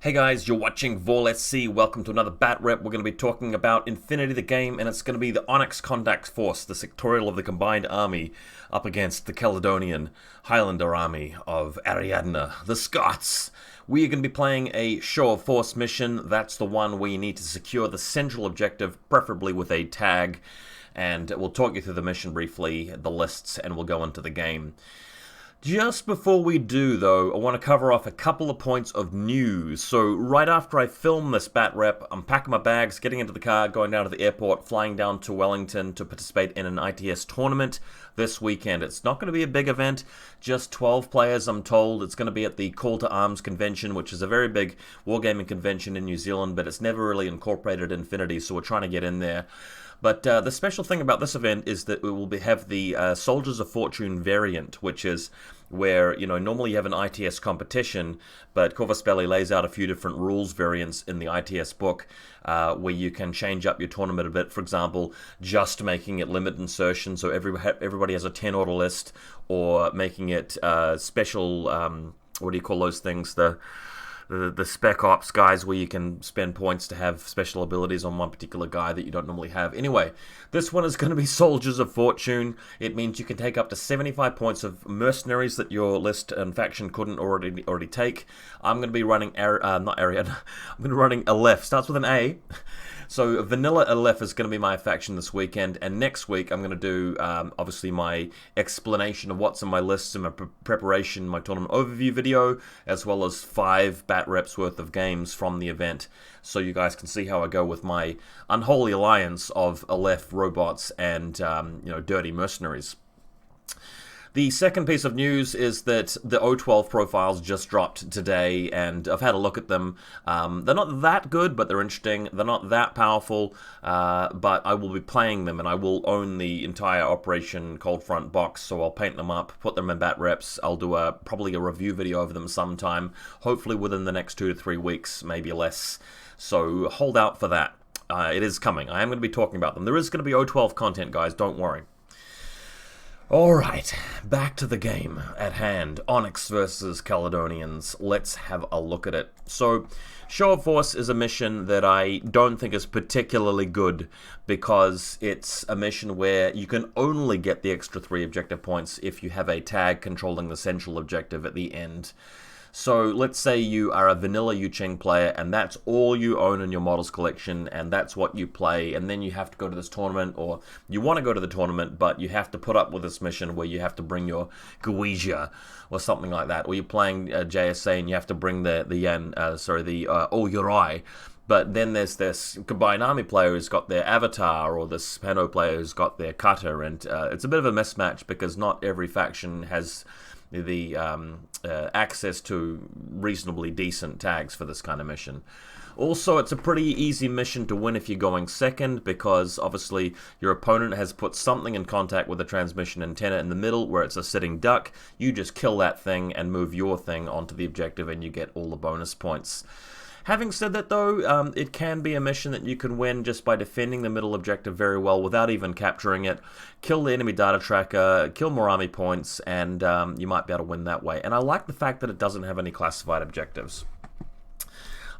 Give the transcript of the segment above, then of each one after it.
Hey guys, you're watching VaulSC. Welcome to another Bat Rep. We're going to be talking about infiNity the game, and it's going to be the Onyx contact force, the sectorial of the combined army, up against the Caledonian Highlander army of Ariadne, the Scots. We are going to be playing a show of force mission. That's the one where you need to secure the central objective, preferably with a tag. And we'll talk you through the mission briefly, the lists, and we'll go into the game. Just before we do, though, I want to cover off a couple of points of news. So, right after I film this Bat Rep, I'm packing my bags, getting into the car, going down to the airport, flying down to Wellington to participate in an ITS tournament this weekend. It's not going to be a big event, just 12 players, I'm told. It's going to be at the Call to Arms convention, which is a very big wargaming convention in New Zealand, but it's never really incorporated infiNity, so we're trying to get in there. But the special thing about this event is that we will have the Soldiers of Fortune variant, which is where, normally you have an ITS competition, but Corvus Belli lays out a few different rules variants in the ITS book where you can change up your tournament a bit. For example, just making it limit insertion, so everybody has a 10 order list, or making it special, what do you call those things, the spec ops guys, where you can spend points to have special abilities on one particular guy that you don't normally have. Anyway, this one is going to be Soldiers of Fortune. It means you can take up to 75 points of mercenaries that your list and faction couldn't already take. I'm going to be running not Ariadne. I'm going to be running Aleph. Starts with an A. So Vanilla Aleph is going to be my faction this weekend, and next week I'm going to do, obviously, my explanation of what's in my lists and my preparation, my tournament overview video, as well as 5 Bat Reps worth of games from the event, so you guys can see how I go with my unholy alliance of Aleph robots and, dirty mercenaries. The second piece of news is that the O12 profiles just dropped today, and I've had a look at them. They're not that good, but they're interesting. They're not that powerful, but I will be playing them, and I will own the entire Operation Cold Front box, so I'll paint them up, put them in Bat Reps. I'll do probably a review video of them sometime, hopefully within the next 2 to 3 weeks, maybe less. So hold out for that. It is coming. I am going to be talking about them. There is going to be O12 content, guys, don't worry. Alright, back to the game at hand. Onyx versus Caledonians. Let's have a look at it. So, Show of Force is a mission that I don't think is particularly good, because it's a mission where you can only get the extra 3 objective points if you have a tag controlling the central objective at the end. So let's say you are a vanilla Yucheng player, and that's all you own in your models collection, and that's what you play, and then you have to go to this tournament, or you want to go to the tournament, but you have to put up with this mission where you have to bring your Guija, or something like that, or you're playing JSA and you have to bring the Oyurai. But then there's this combined army player who's got their avatar, or this Pano player who's got their cutter, and it's a bit of a mismatch, because not every faction has the access to reasonably decent tags for this kind of mission. Also, it's a pretty easy mission to win if you're going second, because obviously your opponent has put something in contact with the transmission antenna in the middle where it's a sitting duck. You just kill that thing and move your thing onto the objective, and you get all the bonus points. Having said that, though, it can be a mission that you can win just by defending the middle objective very well without even capturing it. Kill the enemy data tracker, kill more army points, and you might be able to win that way. And I like the fact that it doesn't have any classified objectives.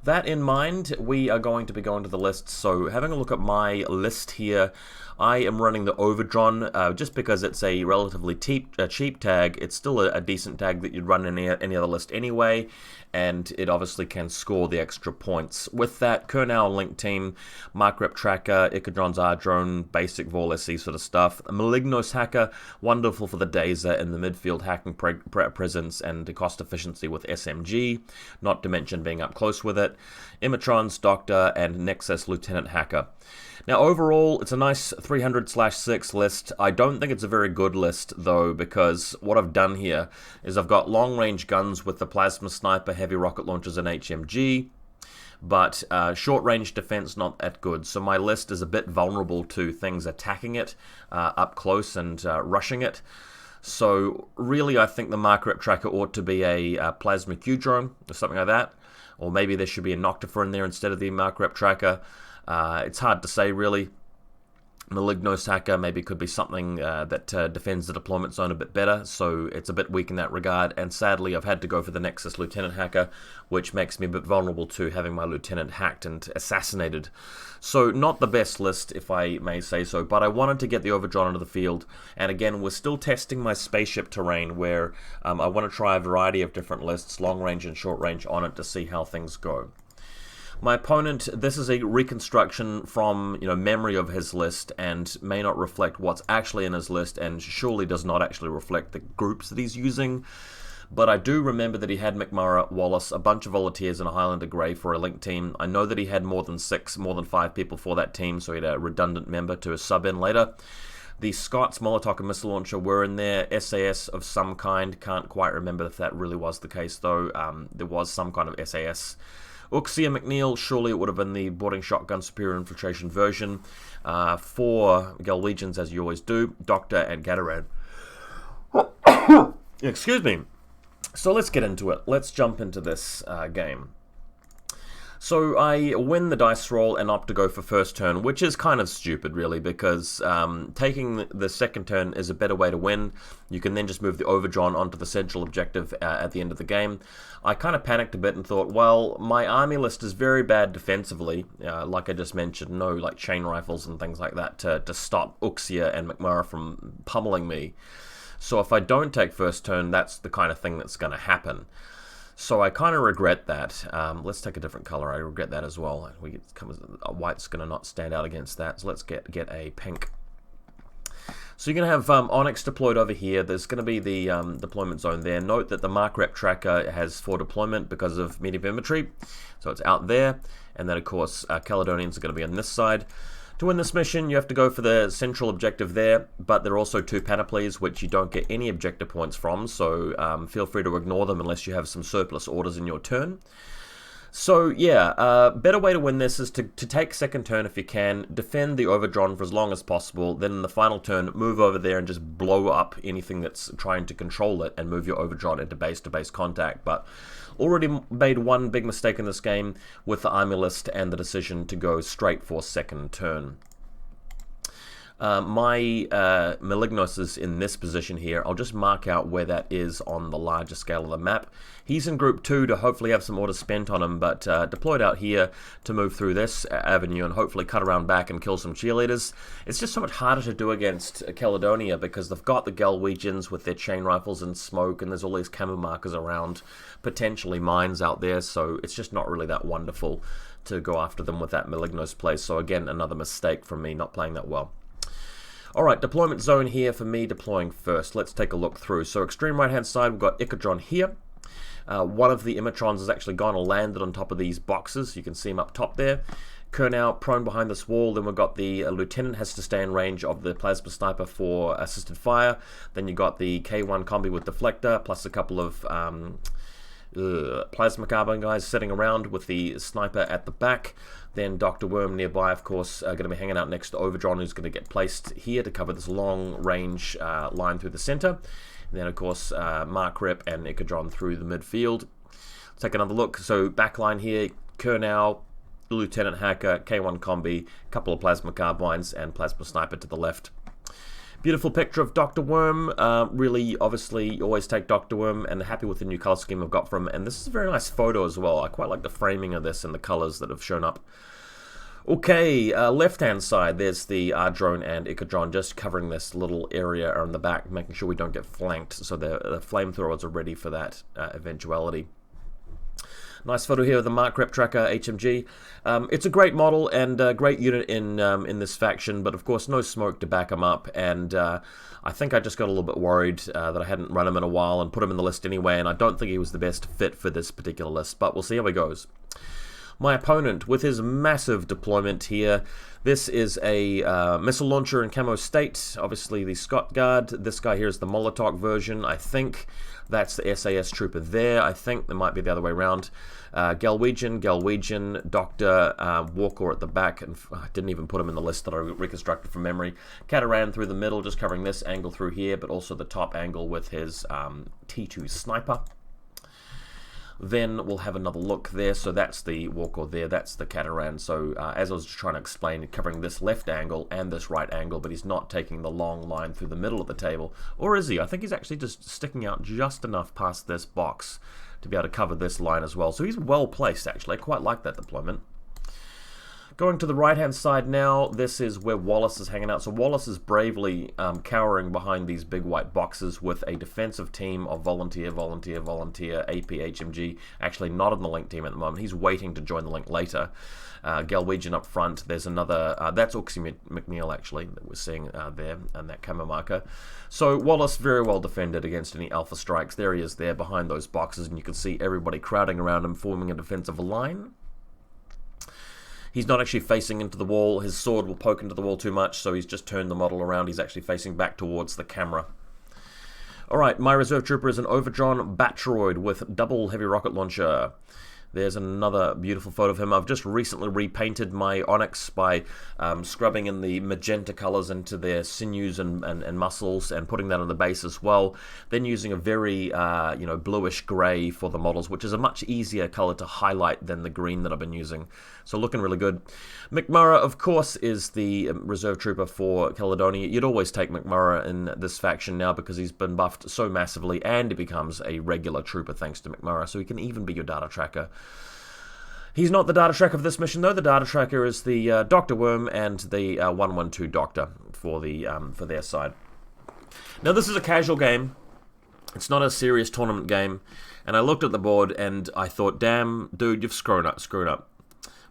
That in mind, we are going to be going to the list. So having a look at my list here, I am running the Unidron just because it's a relatively cheap tag. It's still a decent tag that you'd run in any other list anyway, and it obviously can score the extra points. With that, Kernel Link Team, Mark Rep Tracker, Icadron's R-Drone, basic VaulSC sort of stuff. Malignos Hacker, wonderful for the Dazer in the midfield hacking presence and the cost efficiency with SMG, not to mention being up close with it. Imatron's Doctor, and Nexus Lieutenant Hacker. Now overall, it's a nice 300/6 list. I don't think it's a very good list, though, because what I've done here is I've got long-range guns with the Plasma Sniper, heavy rocket launchers, and HMG, but short-range defense not that good. So my list is a bit vulnerable to things attacking it up close and rushing it. So really, I think the Mark Rep Tracker ought to be a Plasma Q-Drone or something like that. Or maybe there should be a Noctifer in there instead of the Mark Rep Tracker. It's hard to say, really. Malignos Hacker maybe could be something that defends the deployment zone a bit better, so it's a bit weak in that regard, and sadly I've had to go for the Nexus Lieutenant Hacker, which makes me a bit vulnerable to having my Lieutenant hacked and assassinated. So not the best list, if I may say so, but I wanted to get the Overdron into the field, and again, we're still testing my spaceship terrain, where I want to try a variety of different lists, long range and short range, on it to see how things go. My opponent, this is a reconstruction from memory of his list and may not reflect what's actually in his list, and surely does not actually reflect the groups that he's using. But I do remember that he had McMurray, Wallace, a bunch of Volunteers, and a Highlander Grey for a link team. I know that he had more than 5 people for that team, so he had a redundant member to sub in later. The Scots, Molotov and Missile Launcher were in there. SAS of some kind, can't quite remember if that really was the case though. There was some kind of SAS. Uxia McNeil, surely it would have been the Boarding Shotgun Superior Infiltration version. 4 Galwegians, as you always do, Doctor and Gataran. Excuse me. So let's get into it. Let's jump into this game. So I win the dice roll and opt to go for first turn, which is kind of stupid really, because taking the second turn is a better way to win. You can then just move the Overdron onto the central objective at the end of the game. I kind of panicked a bit and thought, well, my army list is very bad defensively, like I just mentioned, no like chain rifles and things like that to stop Uxia and McMurray from pummeling me. So if I don't take first turn, that's the kind of thing that's going to happen. So I kind of regret that. Let's take a different color. I regret that as well. White's going to not stand out against that. So let's get a pink. So you're going to have Onyx deployed over here. There's going to be the deployment zone there. Note that the mark rep tracker has 4 deployment because of medium infantry. So it's out there. And then, of course, Caledonians are going to be on this side. To win this mission, you have to go for the central objective there, but there are also 2 panoplies, which you don't get any objective points from, so feel free to ignore them unless you have some surplus orders in your turn. So yeah, better way to win this is to take second turn if you can, defend the Overdron for as long as possible, then in the final turn, move over there and just blow up anything that's trying to control it and move your Overdron into base-to-base contact. But already made one big mistake in this game with the army list and the decision to go straight for second turn. My Malignos is in this position here. I'll just mark out where that is on the larger scale of the map. He's in group 2 to hopefully have some orders spent on him, but deployed out here to move through this avenue and hopefully cut around back and kill some cheerleaders. It's just so much harder to do against Caledonia because they've got the Galwegians with their chain rifles and smoke, and there's all these camo markers around, potentially mines out there, so it's just not really that wonderful to go after them with that Malignos play. So again, another mistake from me not playing that well. Alright, deployment zone here for me deploying first. Let's take a look through. So extreme right hand side, we've got Icodron here. One of the Imitrons has actually gone and landed on top of these boxes. You can see him up top there. Kernow prone behind this wall. Then we've got the Lieutenant has to stay in range of the Plasma Sniper for assisted fire. Then you got the K1 combi with deflector, plus a couple of Plasma Carbine guys sitting around with the Sniper at the back. Then Dr. Worm nearby, of course, going to be hanging out next to Overdron, who's going to get placed here to cover this long range line through the center. And then, of course, Mark Rep and Icodron through the midfield. Let's take another look. So, backline here, Kernow, Lieutenant Hacker, K1 Combi, a couple of Plasma Carbines, and Plasma Sniper to the left. Beautiful picture of Dr. Worm. Really, obviously, you always take Dr. Worm, and happy with the new color scheme I've got from him. And this is a very nice photo as well. I quite like the framing of this and the colors that have shown up. Okay, left-hand side, there's the R-Drone and Icodron just covering this little area on the back, making sure we don't get flanked, so the flamethrowers are ready for that eventuality. Nice photo here of the Mark Rep Tracker HMG. It's a great model and a great unit in this faction, but of course no smoke to back him up, and I think I just got a little bit worried that I hadn't run him in a while and put him in the list anyway, and I don't think he was the best fit for this particular list, but we'll see how he goes. My opponent, with his massive deployment here, this is a missile launcher in camo state, obviously the Scott Guard. This guy here is the Molotov version, I think. That's the SAS trooper there. I think there might be the other way around. Galwegian, Doctor, Walker at the back, and I didn't even put him in the list that I reconstructed from memory. Cataran through the middle, just covering this angle through here, but also the top angle with his T2 sniper. Then we'll have another look there. So that's the walker there, that's the Cataran. So as I was trying to explain, covering this left angle and this right angle, but he's not taking the long line through the middle of the table. Or is he? I think he's actually just sticking out just enough past this box to be able to cover this line as well. So he's well placed, actually. I quite like that deployment. Going to the right-hand side now, this is where Wallace is hanging out. So Wallace is bravely cowering behind these big white boxes with a defensive team of Volunteer, AP, HMG. Actually not in the Link team at the moment. He's waiting to join the Link later. Galwegian up front. There's another, that's Oxy McNeil actually, that we're seeing there, and that camo marker. So Wallace very well defended against any alpha strikes. There he is there behind those boxes, and you can see everybody crowding around him, forming a defensive line. He's not actually facing into the wall. His sword will poke into the wall too much, so he's just turned the model around. He's actually facing back towards the camera. Alright, my reserve trooper is an Unidron Rush with double heavy rocket launcher. There's another beautiful photo of him. I've just recently repainted my Onyx by scrubbing in the magenta colors into their sinews and muscles and putting that on the base as well. Then using a very bluish grey for the models, which is a much easier color to highlight than the green that I've been using. So looking really good. McMurrah, of course, is the reserve trooper for Caledonia. You'd always take McMurrah in this faction now because he's been buffed so massively, and he becomes a regular trooper thanks to McMurrah, so he can even be your data tracker. He's not the data tracker of this mission, though. The data tracker is the Dr. Worm and the 112 Doctor for their side. Now, this is a casual game. It's not a serious tournament game. And I looked at the board and I thought, damn, dude, you've screwed up.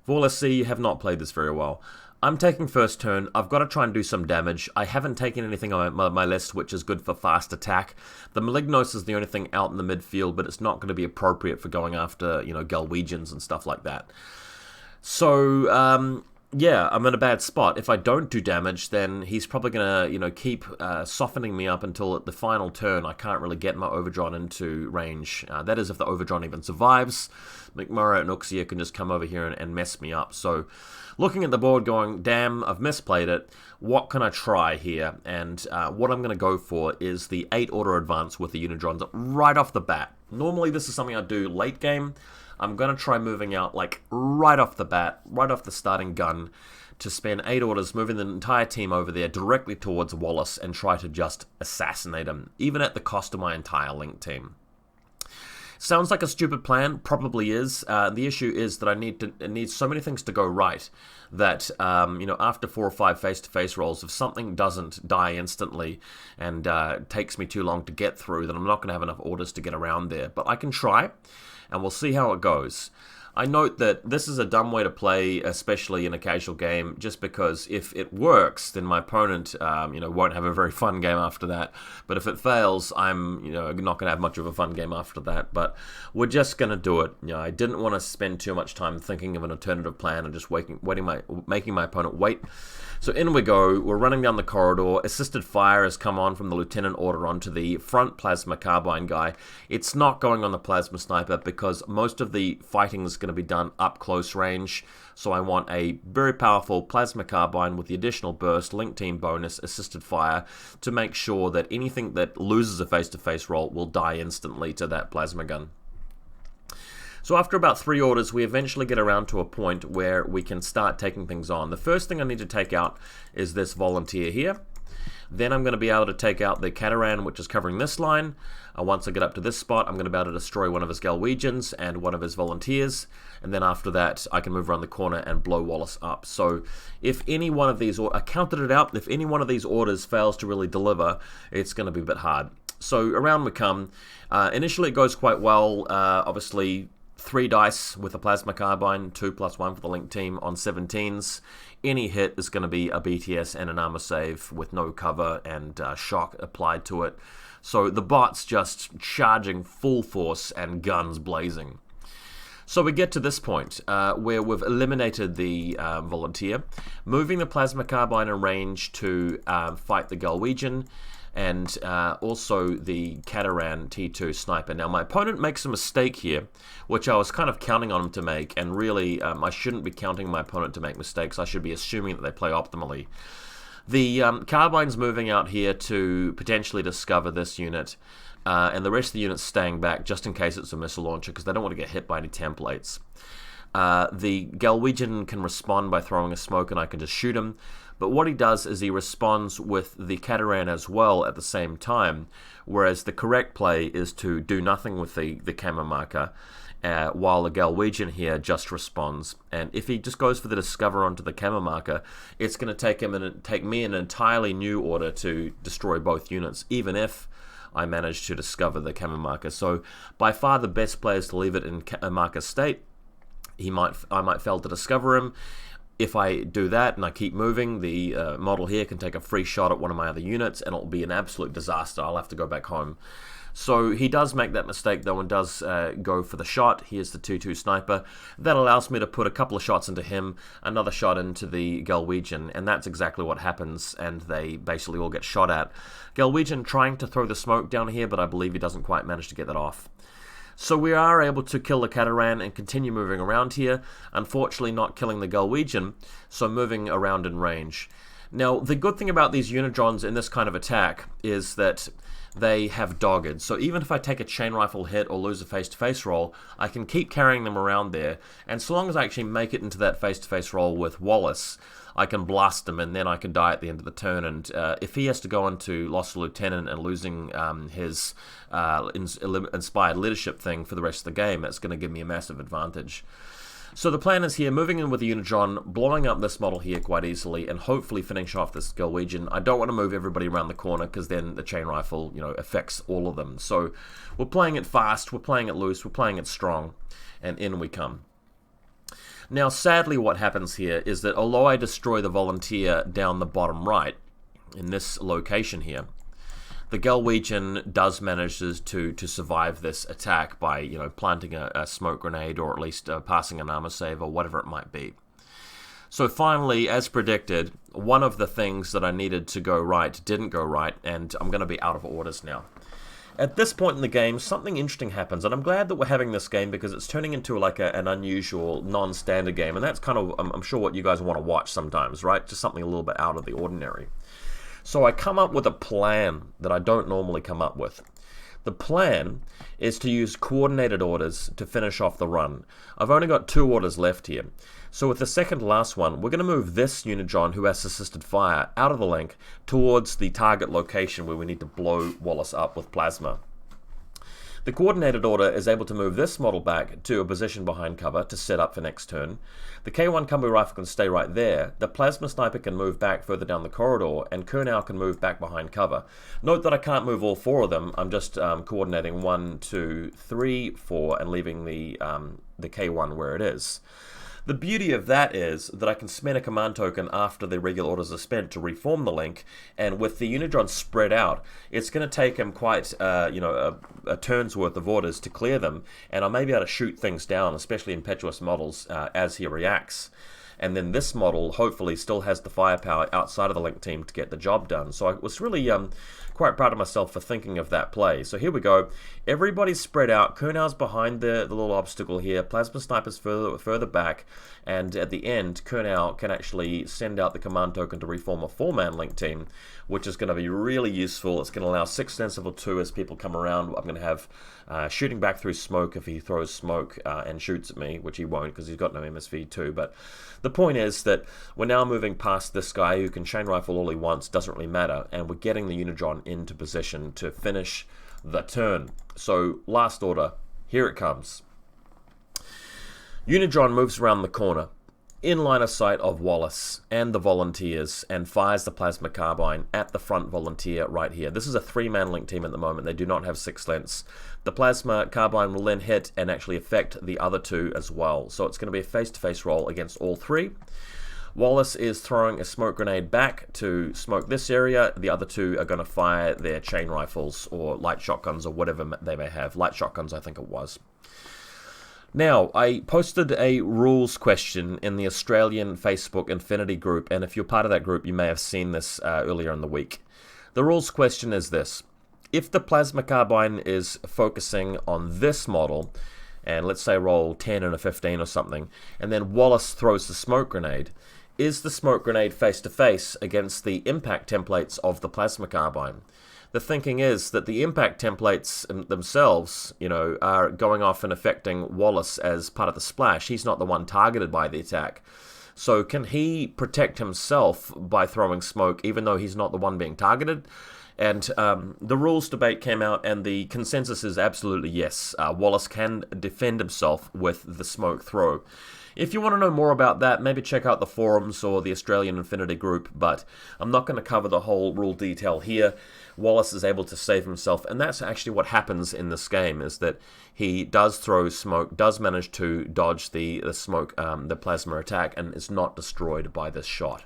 VaulSC, you have not played this very well. I'm taking first turn. I've got to try and do some damage. I haven't taken anything on my list which is good for fast attack. The Malignos is the only thing out in the midfield, but it's not going to be appropriate for going after, Galwegians and stuff like that. So, yeah, I'm in a bad spot. If I don't do damage, then he's probably going to, keep softening me up until at the final turn I can't really get my Unidron into range. That is if the Unidron even survives. McMurrah and Uxia can just come over here and mess me up. So, looking at the board going, damn, I've misplayed it. What can I try here? And what I'm going to go for is the 8 auto advance with the Unidrons right off the bat. Normally this is something I do late game. I'm going to try moving out like right off the bat, right off the starting gun, to spend 8 orders moving the entire team over there directly towards Wallace and try to just assassinate him, even at the cost of my entire Link team. Sounds like a stupid plan, probably is. The issue is that it needs so many things to go right that, after 4 or 5 face-to-face rolls, if something doesn't die instantly and takes me too long to get through, then I'm not going to have enough orders to get around there. But I can try, and we'll see how it goes. I note that this is a dumb way to play, especially in a casual game, just because if it works, then my opponent, won't have a very fun game after that. But if it fails, I'm, not going to have much of a fun game after that. But we're just going to do it. I didn't want to spend too much time thinking of an alternative plan and just making my opponent wait. So in we go. We're running down the corridor. Assisted fire has come on from the Lieutenant Order onto the front plasma carbine guy. It's not going on the plasma sniper because most of the fighting is going to be done up close range. So I want a very powerful plasma carbine with the additional burst, link team bonus, assisted fire to make sure that anything that loses a face-to-face roll will die instantly to that plasma gun. So after about 3 orders, we eventually get around to a point where we can start taking things on. The first thing I need to take out is this volunteer here. Then I'm going to be able to take out the Cataran, which is covering this line. Once I get up to this spot, I'm going to be able to destroy one of his Galwegians and one of his volunteers. And then after that, I can move around the corner and blow Wallace up. So if any one of these, I counted it out, if any one of these orders fails to really deliver, it's going to be a bit hard. So around we come. Initially it goes quite well. Obviously, 3 dice with a plasma carbine, 2+1 for the link team on 17s. Any hit is going to be a BTS and an armor save with no cover and shock applied to it. So the bot's just charging full force and guns blazing. So we get to this point where we've eliminated the volunteer, moving the plasma carbine in range to fight the Galwegian, and also the Cataran T2 sniper. Now my opponent makes a mistake here, which I was kind of counting on him to make, and really I shouldn't be counting my opponent to make mistakes. I should be assuming that they play optimally. The carbine's moving out here to potentially discover this unit. and the rest of the units staying back just in case it's a missile launcher because they don't want to get hit by any templates. The Galwegian can respond by throwing a smoke and I can just shoot him, but what he does is he responds with the Cataran as well at the same time, whereas the correct play is to do nothing with the camo marker, while the Galwegian here just responds. And if he just goes for the Discover onto the camo marker, it's going to take me an entirely new order to destroy both units, even if I manage to discover the camo marker. So by far the best play is to leave it in marker state. I might fail to discover him. If I do that and I keep moving, the model here can take a free shot at one of my other units and it'll be an absolute disaster. I'll have to go back home. So he does make that mistake though and does go for the shot. Here's the 2-2 sniper. That allows me to put a couple of shots into him, another shot into the Galwegian, and that's exactly what happens, and they basically all get shot at. Galwegian trying to throw the smoke down here, but I believe he doesn't quite manage to get that off. So we are able to kill the Cataran and continue moving around here, unfortunately not killing the Galwegian, so moving around in range. Now, the good thing about these Unidrons in this kind of attack is that they have dogged, so even if I take a chain rifle hit or lose a face-to-face roll, I can keep carrying them around there, and so long as I actually make it into that face-to-face roll with Wallace, I can blast him and then I can die at the end of the turn. And if he has to go into Lost Lieutenant and losing his inspired leadership thing for the rest of the game, that's going to give me a massive advantage. So the plan is here, moving in with the Unidron, blowing up this model here quite easily, and hopefully finish off this Galwegian. I don't want to move everybody around the corner because then the chain rifle, affects all of them. So we're playing it fast, we're playing it loose, we're playing it strong, and in we come. Now, sadly, what happens here is that although I destroy the Volunteer down the bottom right, in this location here, the Galwegian does manage to survive this attack by, planting a smoke grenade or at least passing an armor save or whatever it might be. So finally, as predicted, one of the things that I needed to go right didn't go right, and I'm going to be out of orders now. At this point in the game, something interesting happens, and I'm glad that we're having this game because it's turning into like an unusual, non-standard game, and that's kind of, I'm sure, what you guys want to watch sometimes, right? Just something a little bit out of the ordinary. So I come up with a plan that I don't normally come up with. The plan is to use coordinated orders to finish off the run. I've only got 2 orders left here. So with the second to last one, we're going to move this Unidron, who has assisted fire, out of the link towards the target location where we need to blow Wallace up with plasma. The coordinated order is able to move this model back to a position behind cover to set up for next turn. The K1 Combi Rifle can stay right there. The Plasma Sniper can move back further down the corridor, and Kurnow can move back behind cover. Note that I can't move all 4 of them. I'm just coordinating 1, 2, 3, 4, and leaving the K1 where it is. The beauty of that is that I can spend a command token after the regular orders are spent to reform the link, and with the Unidron spread out, it's going to take him quite, a turn's worth of orders to clear them, and I may be able to shoot things down, especially impetuous models, as he reacts. And then this model hopefully still has the firepower outside of the link team to get the job done. So I was really quite proud of myself for thinking of that play. So here we go. Everybody's spread out. Kurnow's behind the little obstacle here. Plasma Sniper's further back. And at the end, Kurnow can actually send out the command token to reform a 4-man link team, which is going to be really useful. It's going to allow 6 Sensible 2 as people come around. I'm going to have shooting back through smoke if he throws smoke and shoots at me, which he won't because he's got no MSV2. But the point is that we're now moving past this guy who can chain rifle all he wants, doesn't really matter, and we're getting the Unidron into position to finish the turn. So last order, here it comes. Unidron moves around the corner, in line of sight of Wallace and the Volunteers, and fires the Plasma Carbine at the front Volunteer right here. This is a 3-man link team at the moment. They do not have 6 lengths. The Plasma Carbine will then hit and actually affect the other 2 as well. So it's going to be a face-to-face roll against all 3. Wallace is throwing a smoke grenade back to smoke this area. The other 2 are going to fire their chain rifles or light shotguns or whatever they may have. Light shotguns, I think it was. Now, I posted a rules question in the Australian Facebook infiNity group, and if you're part of that group, you may have seen this earlier in the week. The rules question is this. If the Plasma Carbine is focusing on this model, and let's say roll 10 and a 15 or something, and then Wallace throws the smoke grenade, is the smoke grenade face-to-face against the impact templates of the Plasma Carbine? the thinking is that the impact templates themselves, are going off and affecting Wallace as part of the splash. He's not the one targeted by the attack. So can he protect himself by throwing smoke, even though he's not the one being targeted? And the rules debate came out, and the consensus is absolutely yes. Wallace can defend himself with the smoke throw. If you want to know more about that, maybe check out the forums or the Australian infiNity group, but I'm not going to cover the whole rule detail here. Wallace is able to save himself, and that's actually what happens in this game, is that he does throw smoke, does manage to dodge the smoke, the plasma attack, and is not destroyed by this shot.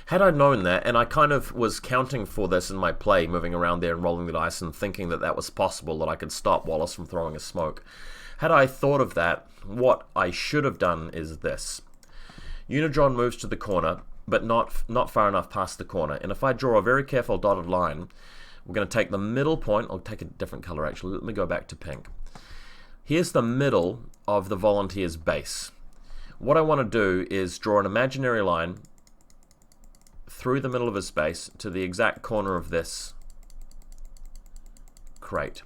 Had I known that, and I kind of was counting for this in my play, moving around there and rolling the dice and thinking that that was possible, that I could stop Wallace from throwing a smoke. Had I thought of that, what I should have done is this. Unidron moves to the corner, but not far enough past the corner. And if I draw a very careful dotted line, we're going to take the middle point. I'll take a different color actually. Let me go back to pink. Here's the middle of the volunteer's base. What I want to do is draw an imaginary line through the middle of his base to the exact corner of this crate.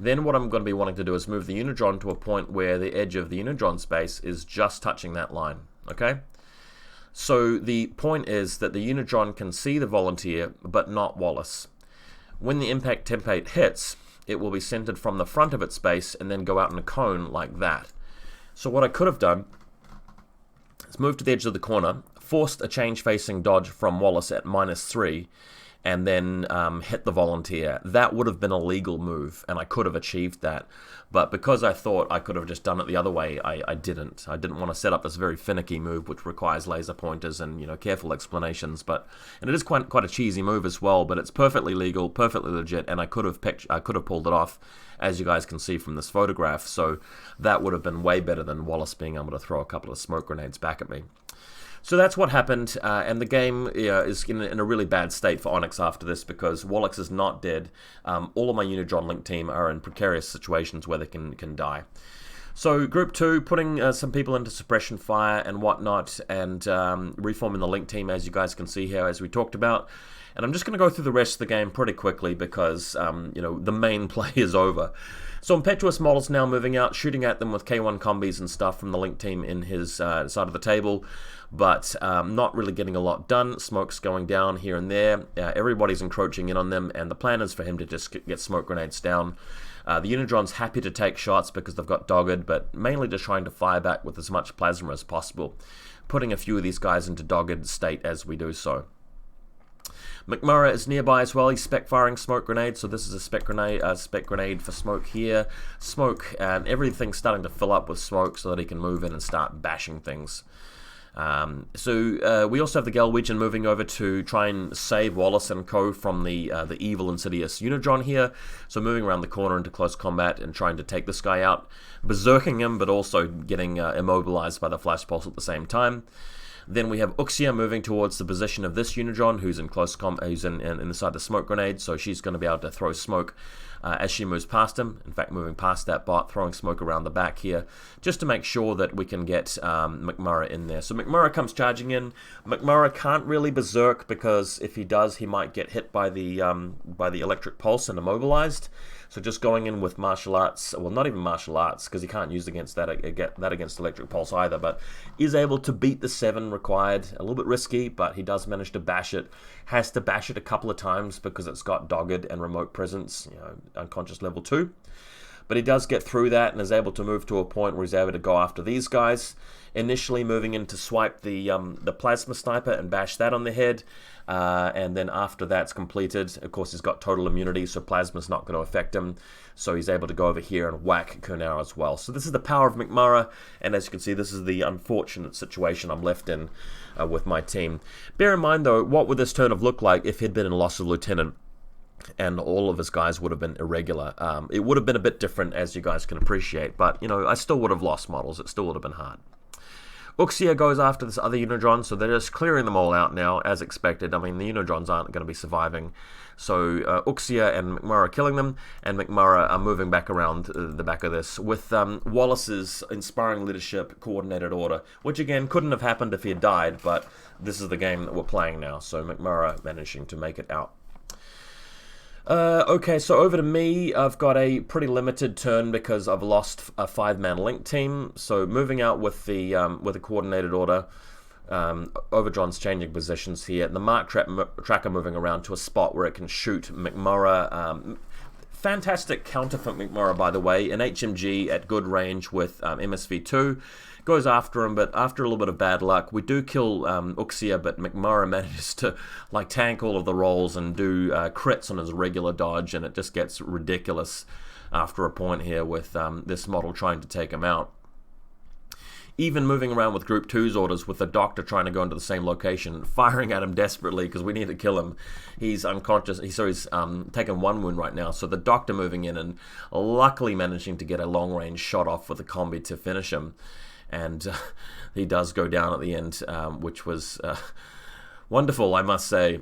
Then what I'm going to be wanting to do is move the Unidron to a point where the edge of the Unidron space is just touching that line, okay? So the point is that the Unidron can see the volunteer, but not Wallace. When the impact template hits, it will be centered from the front of its base and then go out in a cone like that. So what I could have done is move to the edge of the corner, forced a change facing dodge from Wallace at -3, and then hit the volunteer. That would have been a legal move, and I could have achieved that. But because I thought I could have just done it the other way, I didn't. I didn't want to set up this very finicky move, which requires laser pointers and careful explanations. And it is quite a cheesy move as well. But it's perfectly legal, perfectly legit, and I could have pulled it off, as you guys can see from this photograph. So that would have been way better than Wallace being able to throw a couple of smoke grenades back at me. So that's what happened, and the game is in a really bad state for Onyx after this, because Wallace is not dead. All of my Unidron Link team are in precarious situations where they can die. So Group 2, putting some people into suppression fire and whatnot, and reforming the Link team, as you guys can see here, as we talked about. And I'm just going to go through the rest of the game pretty quickly because, the main play is over. So Impetuous Model's now moving out, shooting at them with K1 combis and stuff from the Link team in his side of the table, but not really getting a lot done. Smoke's going down here and there. Everybody's encroaching in on them, and the plan is for him to just get smoke grenades down. The Unidron's happy to take shots because they've got dogged, but mainly just trying to fire back with as much plasma as possible, putting a few of these guys into dogged state as we do so. McMurray is nearby as well. He's spec firing smoke grenades, so this is a spec grenade for smoke here. Smoke, and everything's starting to fill up with smoke so that he can move in and start bashing things. We also have the Galwegian moving over to try and save Wallace and co from the evil insidious Unidron here. So moving around the corner into close combat and trying to take this guy out, berserking him, but also getting immobilized by the flash pulse at the same time. Then we have Uxia moving towards the position of this Unidron, who's in close who's inside the smoke grenade, so she's going to be able to throw smoke as she moves past him. In fact, moving past that bot, throwing smoke around the back here, just to make sure that we can get McMurray in there. So McMurray comes charging in. McMurray can't really berserk, because if he does, he might get hit by the electric pulse and immobilized. So just going in with martial arts, well, not even martial arts, because he can't use against that against electric pulse either, but is able to beat the 7 required. A little bit risky, but he does manage to bash it. Has to bash it a couple of times because it's got dogged and remote presence, unconscious level 2. But he does get through that and is able to move to a point where he's able to go after these guys. Initially moving in to swipe the plasma sniper and bash that on the head. And then after that's completed, of course, he's got total immunity, so plasma's not going to affect him. So he's able to go over here and whack Kunao as well. So this is the power of McMurray, and as you can see, this is the unfortunate situation I'm left in with my team. Bear in mind, though, what would this turn have looked like if he'd been in loss of lieutenant and all of his guys would have been irregular? It would have been a bit different, as you guys can appreciate, but, I still would have lost models. It still would have been hard. Uxia goes after this other Unidron, so they're just clearing them all out now, as expected. I mean, the Unidrons aren't going to be surviving. So Uxia and McMurray are killing them, and McMurray are moving back around the back of this with Wallace's inspiring leadership coordinated order, which again couldn't have happened if he had died, but this is the game that we're playing now, so McMurray managing to make it out. Okay, so over to me. I've got a pretty limited turn because I've lost a 5-man link team. So moving out with the coordinated order. Overdron's changing positions here. The Mark Tracker moving around to a spot where it can shoot McMurrah. Fantastic counter for McMurrah, by the way. An HMG at good range with MSV2. Goes after him, but after a little bit of bad luck, we do kill Uxia, but McMurrah manages to like tank all of the rolls and do crits on his regular dodge, and it just gets ridiculous after a point here with this model trying to take him out. Even moving around with Group 2's orders with the Doctor trying to go into the same location, firing at him desperately because we need to kill him. He's unconscious. He's taken 1 wound right now. So the Doctor moving in and luckily managing to get a long-range shot off with a combi to finish him. And he does go down at the end, which was wonderful, I must say.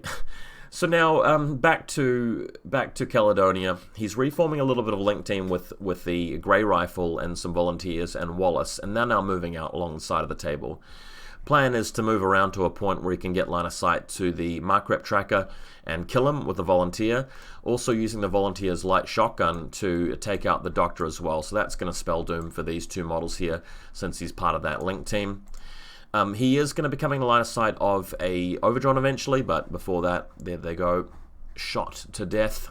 So now back to Caledonia. He's reforming a little bit of a link team with the Grey Rifle and some volunteers and Wallace, and they're now moving out along the side of the table. Plan is to move around to a point where he can get line of sight to the Mark Rep Tracker and kill him with the volunteer. Also using the volunteer's light shotgun to take out the Doctor as well. So that's going to spell doom for these 2 models here since he's part of that link team. He is going to be coming to line of sight of a Overdron eventually, but before that, there they go, shot to death.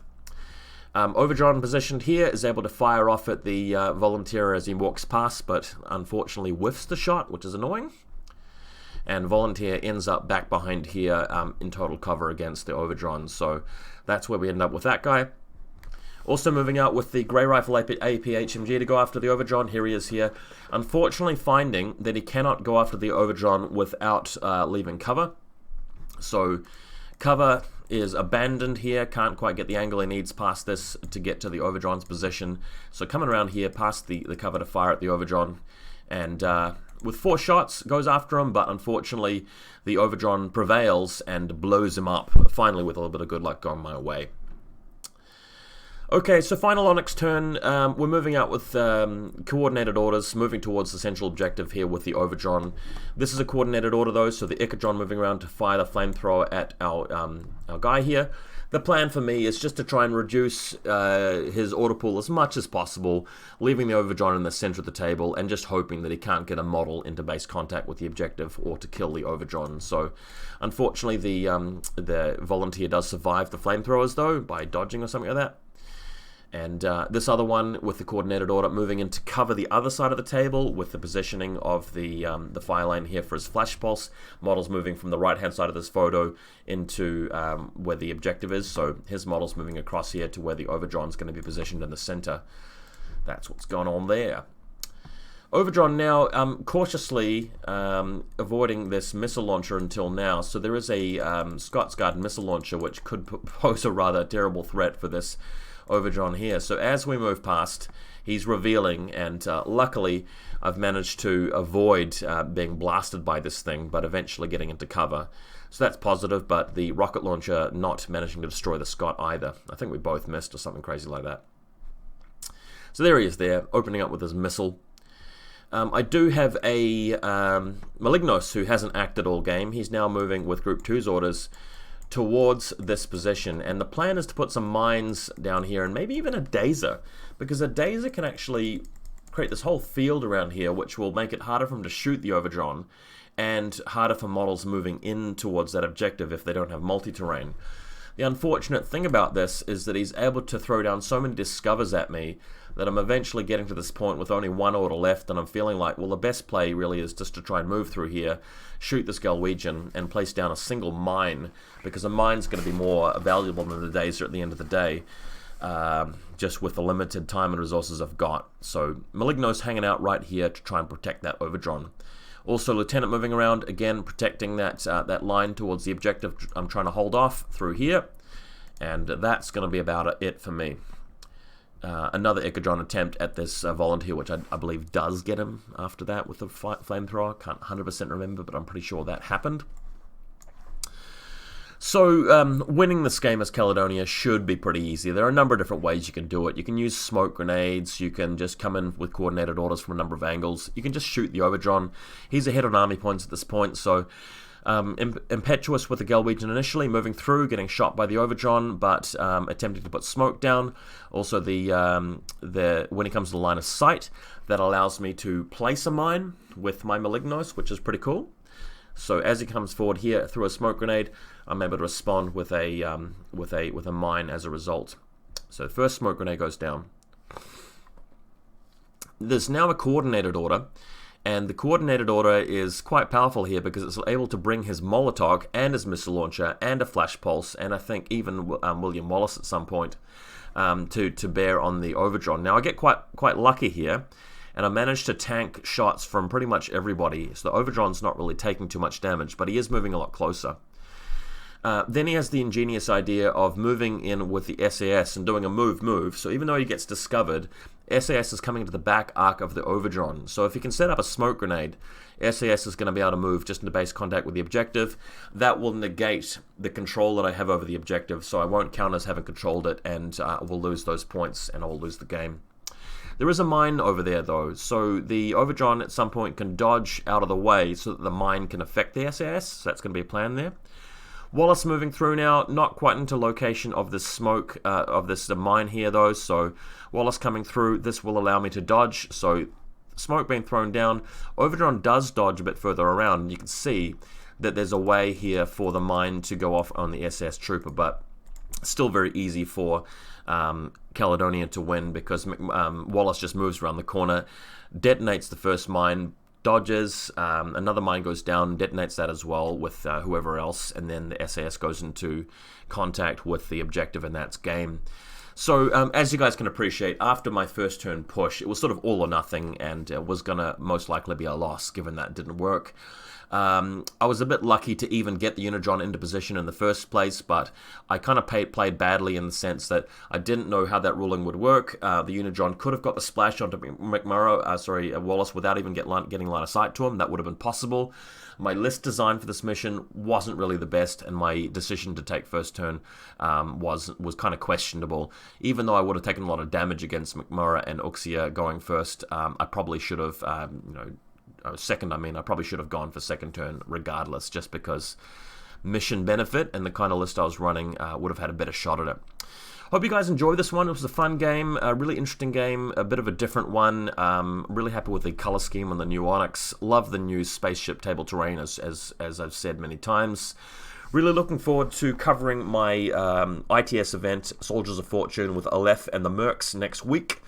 Overdron positioned here is able to fire off at the volunteer as he walks past, but unfortunately whiffs the shot, which is annoying. And Volunteer ends up back behind here in total cover against the Overdron. So that's where we end up with that guy. Also moving out with the Grey Rifle AP HMG to go after the Overdron. Here he is here. Unfortunately finding that he cannot go after the Overdron without leaving cover. So cover is abandoned here. Can't quite get the angle he needs past this to get to the Overdron's position. So coming around here past the cover to fire at the Overdron. And with 4 shots, goes after him, but unfortunately the Overdron prevails and blows him up, finally with a little bit of good luck going my way. Okay, so final Onyx turn, we're moving out with coordinated orders, moving towards the central objective here with the Overdron. This is a coordinated order though, so the Icodron moving around to fire the flamethrower at our guy here. The plan for me is just to try and reduce his order pool as much as possible, leaving the Overdron in the center of the table and just hoping that he can't get a model into base contact with the objective or to kill the Overdron. So unfortunately the volunteer does survive the flamethrowers though by dodging or something like that. And this other one with the coordinated order moving in to cover the other side of the table with the positioning of the fire lane here for his flash pulse. Models moving from the right hand side of this photo into where the objective is. So his model's moving across here to where the Overdron's going to be positioned in the center. That's what's going on there. Overdron now cautiously avoiding this missile launcher until now. So there is a Scots Guard missile launcher which could pose a rather terrible threat for this Overdron here. So as we move past, he's revealing, and luckily I've managed to avoid being blasted by this thing, but eventually getting into cover. So that's positive, but the rocket launcher not managing to destroy the Scot either. I think we both missed or something crazy like that. So there he is there, opening up with his missile. I do have a Malignos who hasn't acted all game. He's now moving with Group 2's orders towards this position, and the plan is to put some mines down here and maybe even a Dazer, because a Dazer can actually create this whole field around here which will make it harder for him to shoot the Overdron and harder for models moving in towards that objective if they don't have multi-terrain. The unfortunate thing about this is that he's able to throw down so many discovers at me that I'm eventually getting to this point with only 1 order left, and I'm feeling like, well, the best play really is just to try and move through here, shoot this Galwegian, and place down a single mine, because a mine's going to be more valuable than the Dazer at the end of the day, just with the limited time and resources I've got. So Maligno's hanging out right here to try and protect that Overdron. Also Lieutenant moving around, again protecting that line towards the objective I'm trying to hold off through here, and that's going to be about it for me. Another Icodron attempt at this volunteer, which I believe does get him after that with the flamethrower. Can't 100% remember, but I'm pretty sure that happened. So winning this game as Caledonia should be pretty easy. There are a number of different ways you can do it. You can use smoke grenades, you can just come in with coordinated orders from a number of angles, you can just shoot the Overdron. He's ahead on army points at this point, so Impetuous with the Galwegian initially, moving through, getting shot by the Overdrawn, but attempting to put smoke down. Also, when it comes to the line of sight, that allows me to place a mine with my Malignos, which is pretty cool. So as he comes forward here through a smoke grenade, I'm able to respond with a mine as a result. So the first smoke grenade goes down. There's now a coordinated order. And the coordinated order is quite powerful here because it's able to bring his Molotov and his missile launcher and a flash pulse, and I think even William Wallace at some point to bear on the Overdrawn. Now I get quite lucky here, and I managed to tank shots from pretty much everybody. So the Overdrawn's not really taking too much damage, but he is moving a lot closer. Then he has the ingenious idea of moving in with the SAS and doing a move. So even though he gets discovered, SAS is coming to the back arc of the Overdrawn. So if he can set up a smoke grenade, SAS is going to be able to move just into base contact with the objective. That will negate the control that I have over the objective, so I won't count as having controlled it, and we'll lose those points and I'll lose the game. There is a mine over there though, so the Overdrawn at some point can dodge out of the way so that the mine can affect the SAS, so that's going to be a plan there. Wallace moving through now, not quite into location of the smoke, of this mine here though, so Wallace coming through, this will allow me to dodge, so smoke being thrown down. Overdrawn does dodge a bit further around, and you can see that there's a way here for the mine to go off on the SS Trooper, but still very easy for Caledonia to win because Wallace just moves around the corner, detonates the first mine, dodges, another mine goes down, detonates that as well with whoever else, and then the SAS goes into contact with the objective, and that's game. So as you guys can appreciate, after my first turn push, it was sort of all or nothing, and it was going to most likely be a loss given that didn't work. I was a bit lucky to even get the Unidron into position in the first place, but I kind of played badly in the sense that I didn't know how that ruling would work. The Unidron could have got the splash onto Wallace without even getting line of sight to him. That would have been possible. My list design for this mission wasn't really the best, and my decision to take first turn was kind of questionable. Even though I would have taken a lot of damage against McMurray and Uxia going first, I probably should have, I probably should have gone for second turn regardless, just because mission benefit and the kind of list I was running would have had a better shot at it. Hope you guys enjoyed this one. It was a fun game, a really interesting game, a bit of a different one. Really happy with the color scheme on the new Onyx. Love the new spaceship table terrain, as I've said many times. Really looking forward to covering my ITS event, Soldiers of Fortune, with Aleph and the Mercs next week.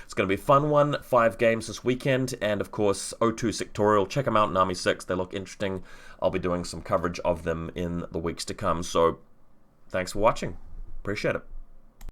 It's going to be a fun one, 5 games this weekend, and of course O2 Sectorial. Check them out in Army 6, they look interesting. I'll be doing some coverage of them in the weeks to come, so thanks for watching. Appreciate it.